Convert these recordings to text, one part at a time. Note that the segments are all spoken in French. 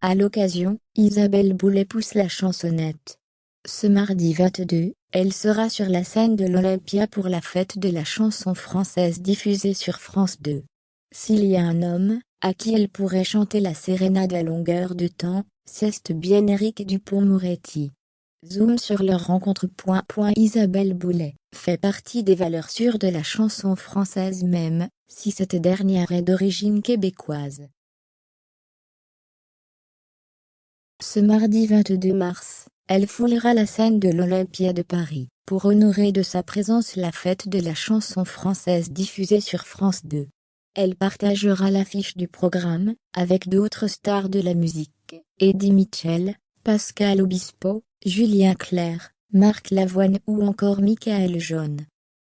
À l'occasion, Isabelle Boulay pousse la chansonnette. Ce mardi 22, elle sera sur la scène de l'Olympia pour la fête de la chanson française diffusée sur France 2. S'il y a un homme, à qui elle pourrait chanter la sérénade à longueur de temps, c'est bien Éric Dupond-Moretti. Zoom sur leur rencontre. Isabelle Boulay fait partie des valeurs sûres de la chanson française même, si cette dernière est d'origine québécoise. Ce mardi 22 mars, elle foulera la scène de l'Olympia de Paris, pour honorer de sa présence la fête de la chanson française diffusée sur France 2. Elle partagera l'affiche du programme, avec d'autres stars de la musique, Eddie Mitchell, Pascal Obispo, Julien Clerc, Marc Lavoine ou encore Michael Jaune.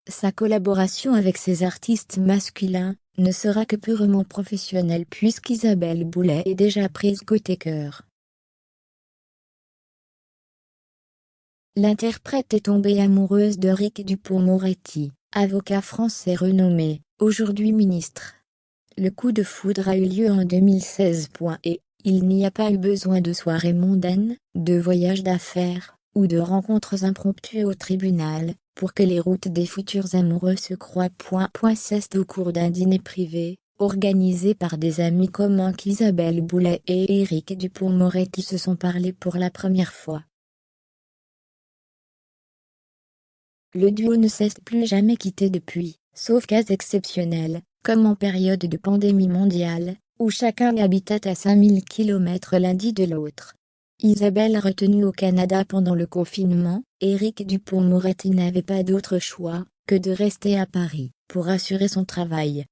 Sa collaboration avec ces artistes masculins ne sera que purement professionnelle puisqu'Isabelle Boulay est déjà prise côté cœur. L'interprète est tombée amoureuse d'Éric Dupond-Moretti, avocat français renommé, aujourd'hui ministre. Le coup de foudre a eu lieu en 2016. Et il n'y a pas eu besoin de soirées mondaines, de voyages d'affaires, ou de rencontres impromptues au tribunal, pour que les routes des futurs amoureux se croisent. C'est au cours d'un dîner privé, organisé par des amis communs qu'Isabelle Boulay et Éric Dupond-Moretti se sont parlé pour la première fois. Le duo ne s'est plus jamais quitté depuis, sauf cas exceptionnels, comme en période de pandémie mondiale, où chacun habitait à 5000 km l'un de l'autre. Isabelle retenue au Canada pendant le confinement, Éric Dupond-Moretti n'avait pas d'autre choix que de rester à Paris, pour assurer son travail.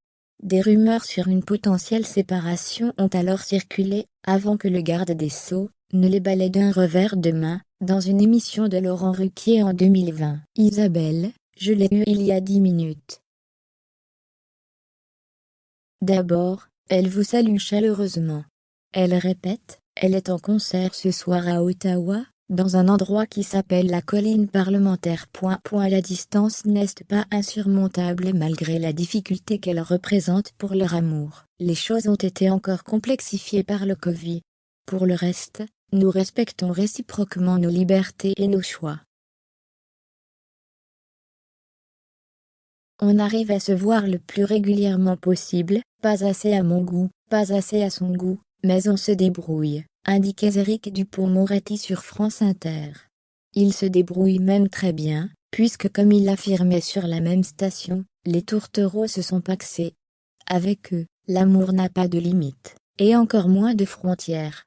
Des rumeurs sur une potentielle séparation ont alors circulé, avant que le garde des Sceaux ne les balaie d'un revers de main, dans une émission de Laurent Ruquier en 2020. Isabelle, je l'ai eue il y a 10 minutes. D'abord, elle vous salue chaleureusement. Elle répète, elle est en concert ce soir à Ottawa, dans un endroit qui s'appelle la colline parlementaire. La distance n'est pas insurmontable malgré la difficulté qu'elle représente pour leur amour. Les choses ont été encore complexifiées par le Covid. Pour le reste, nous respectons réciproquement nos libertés et nos choix. On arrive à se voir le plus régulièrement possible, pas assez à mon goût, pas assez à son goût, mais on se débrouille, indiquait Éric Dupond-Moretti sur France Inter. Il se débrouille même très bien, puisque comme il l'affirmait sur la même station, les tourtereaux se sont pacsés. Avec eux, l'amour n'a pas de limite, et encore moins de frontières.